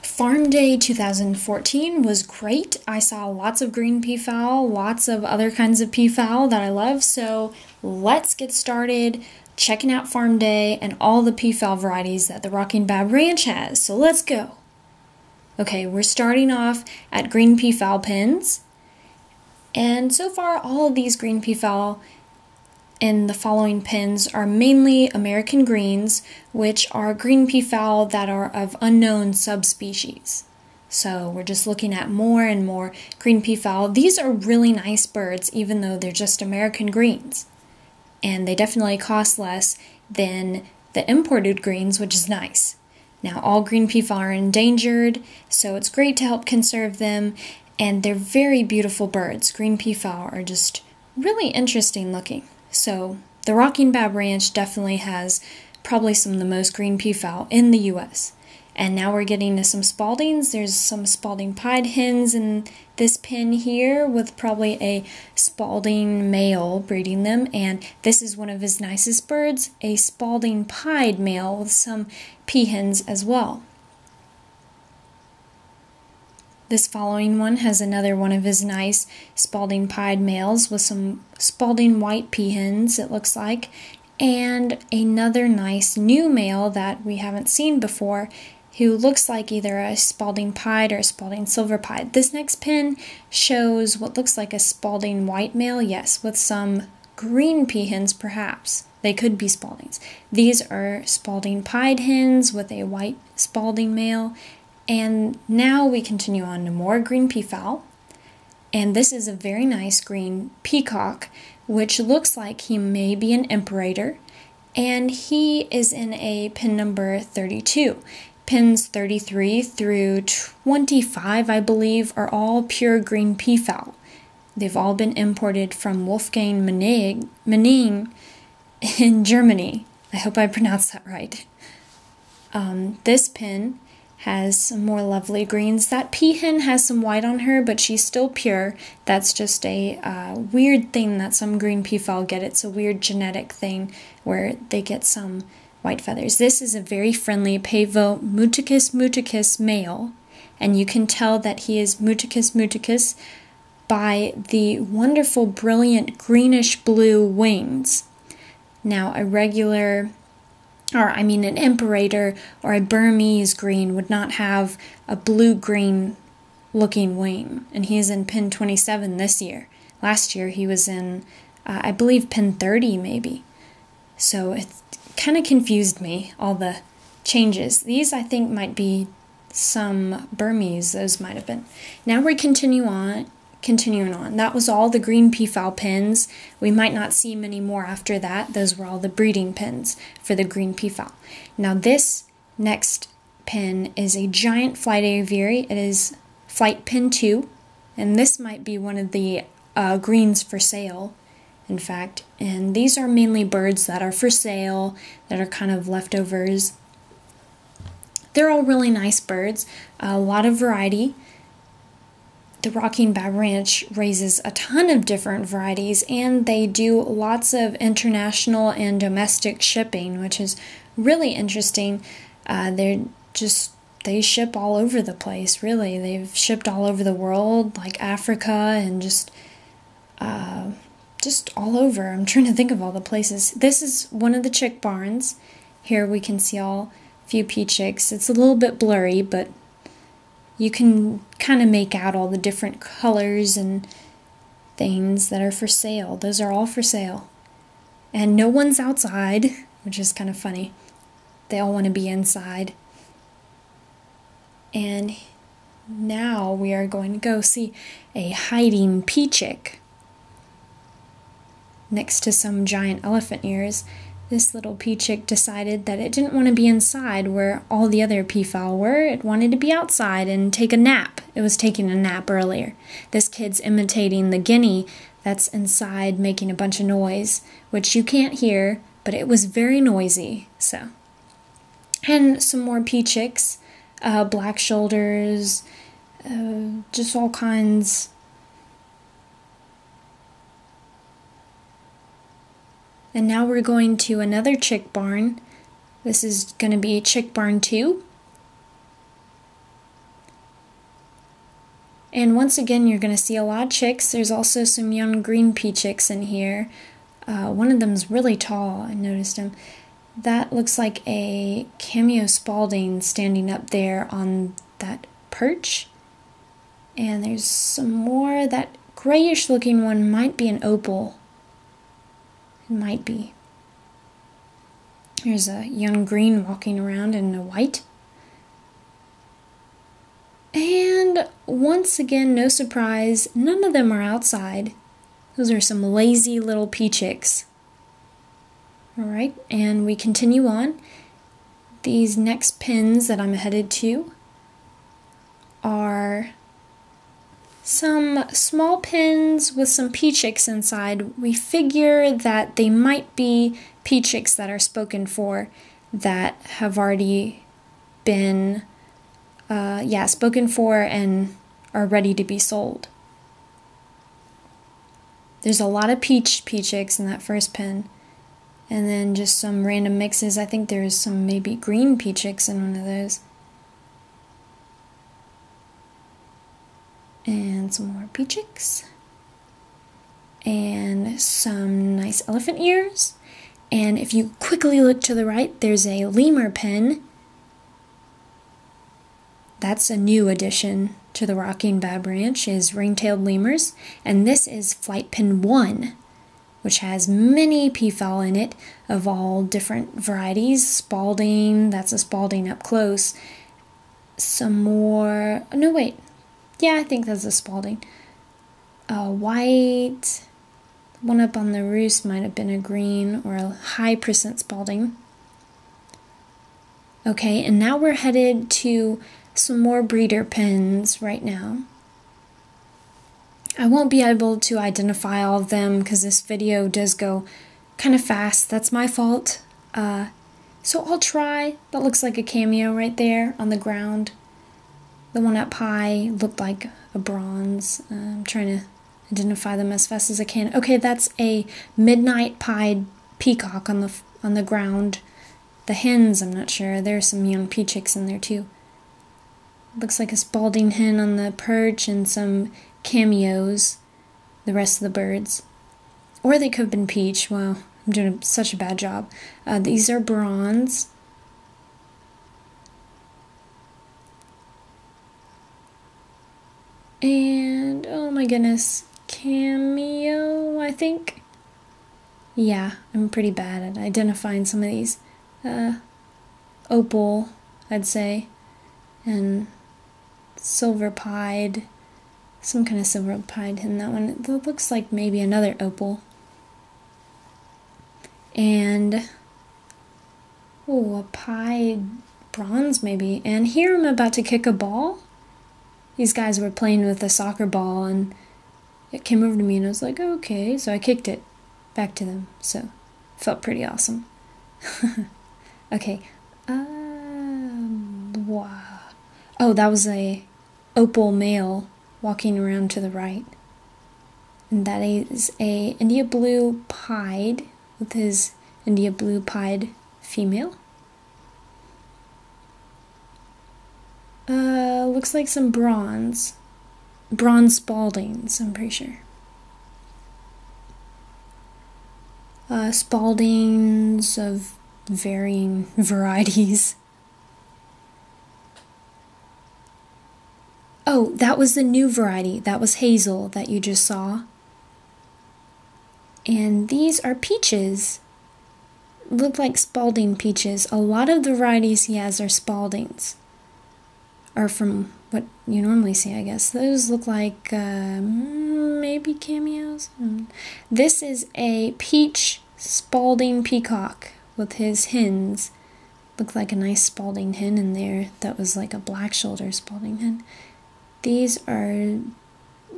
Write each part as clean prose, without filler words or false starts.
Farm Day 2014 was great. I saw lots of green peafowl, lots of other kinds of peafowl that I love, so let's get started checking out Farm Day and all the peafowl varieties that the Rocking Bab Ranch has. So let's go. Okay, we're starting off at green peafowl pens, and so far all of these green peafowl in the following pens are mainly American greens, which are green peafowl that are of unknown subspecies. So we're just looking at more and more green peafowl. These are really nice birds, even though they're just American greens. And they definitely cost less than the imported greens, which is nice. Now, all green peafowl are endangered, so it's great to help conserve them, and they're very beautiful birds. Green peafowl are just really interesting looking. So the Rocking Bab Ranch definitely has probably some of the most green peafowl in the U.S. And now we're getting to some Spaldings. There's some Spalding pied hens in this pen here with probably a Spalding male breeding them. And this is one of his nicest birds, a Spalding pied male with some peahens as well. This following one has another one of his nice Spalding pied males with some Spalding white peahens, it looks like, and another nice new male that we haven't seen before who looks like either a Spalding pied or a Spalding silver pied. This next pen shows what looks like a Spalding white male, yes, with some green peahens perhaps. They could be Spaldings. These are Spalding pied hens with a white Spalding male. And now we continue on to more green peafowl, and this is a very nice green peacock, which looks like he may be an imperator, and he is in a pen number 32. Pens 33 through 25, I believe, are all pure green peafowl. They've all been imported from Wolfgang Menning in Germany. I hope I pronounced that right. This pen has some more lovely greens. That peahen has some white on her, but she's still pure. That's just a weird thing that some green peafowl get. It's a weird genetic thing where they get some white feathers. This is a very friendly Pavo muticus male, and you can tell that he is muticus by the wonderful, brilliant greenish-blue wings. Now, an imperator or a Burmese green would not have a blue-green looking wing, and he is in pen 27 this year. Last year he was in, I believe, pen 30 maybe. So it kind of confused me, all the changes. These I think might be some Burmese, those might have been. Now we continuing on. That was all the green peafowl pens. We might not see many more after that. Those were all the breeding pens for the green peafowl. Now this next pen is a giant flight aviary. It is flight pen 2, and this might be one of the greens for sale, in fact. And these are mainly birds that are for sale, that are kind of leftovers. They're all really nice birds, a lot of variety. The Rocking Bab Ranch raises a ton of different varieties, and they do lots of international and domestic shipping, which is really interesting. They ship all over the place, really. They've shipped all over the world, like Africa, and just all over. I'm trying to think of all the places. This is one of the chick barns. Here we can see a few peachicks. It's a little bit blurry, but you can kind of make out all the different colors and things that are for sale. Those are all for sale. And no one's outside, which is kind of funny. They all want to be inside. And now we are going to go see a hiding peachick next to some giant elephant ears. This little peachick decided that it didn't want to be inside where all the other peafowl were. It wanted to be outside and take a nap. It was taking a nap earlier. This kid's imitating the guinea that's inside making a bunch of noise, which you can't hear, but it was very noisy. So, and some more peachicks, black shoulders, just all kinds. And now we're going to another chick barn. This is going to be chick barn 2. And once again, you're going to see a lot of chicks. There's also some young green peachicks in here. One of them's really tall, I noticed him. That looks like a cameo spalding standing up there on that perch. And there's some more. That grayish looking one might be an opal. It might be. There's a young green walking around in a white. And once again, no surprise, none of them are outside. Those are some lazy little peachicks. Alright, and we continue on. These next pens that I'm headed to are some small pens with some peachicks inside. We figure that they might be peachicks that are spoken for that have already been spoken for and are ready to be sold. There's a lot of peachicks in that first pen, and then just some random mixes. I think there's some maybe green peachicks in one of those. And some more peachicks. And some nice elephant ears. And if you quickly look to the right, there's a Lemur Pen. That's a new addition to the Rocking Bab Ranch, is ring-tailed lemurs. And this is Flight Pen 1, which has many peafowl in it of all different varieties. Spalding, that's a spalding up close. Some more, no wait, yeah, I think that's a spalding. White, one up on the roost might have been a green or a high percent spalding. Okay, and now we're headed to some more breeder pens right now. I won't be able to identify all of them because this video does go kind of fast. That's my fault. So I'll try. That looks like a cameo right there on the ground. The one up high looked like a bronze. I'm trying to identify them as fast as I can. Okay, that's a midnight pied peacock on the ground. The hens, I'm not sure. There's some young peachicks in there too. Looks like a spalding hen on the perch and some cameos, the rest of the birds. Or they could have been peach. Wow, I'm doing such a bad job. These are bronze. And, oh my goodness, cameo, I think? Yeah, I'm pretty bad at identifying some of these. Opal, I'd say. And silver pied, some kind of silver pied in that one. It looks like maybe another opal. And, oh, a pied bronze maybe. And here I'm about to kick a ball. These guys were playing with a soccer ball and it came over to me and I was like, okay, so I kicked it back to them. So, felt pretty awesome. Okay. Wow. Oh, that was a opal male walking around to the right. And that is a India blue pied with his India blue pied female. Looks like some bronze spaldings, I'm pretty sure. Spaldings of varying varieties. Oh, that was the new variety. That was hazel that you just saw. And these are peaches. Look like spalding peaches. A lot of the varieties he has are spaldings. Or from what you normally see, I guess. Those look like maybe cameos. This is a peach spalding peacock with his hens. Looked like a nice spalding hen in there. That was like a black shoulder spalding hen. These are,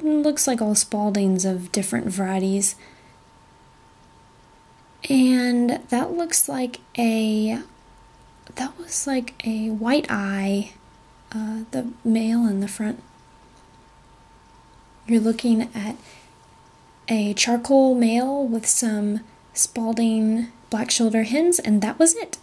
looks like all spaldings of different varieties. And that looks like that was like a white eye, the male in the front. You're looking at a charcoal male with some spalding black shoulder hens, and that was it.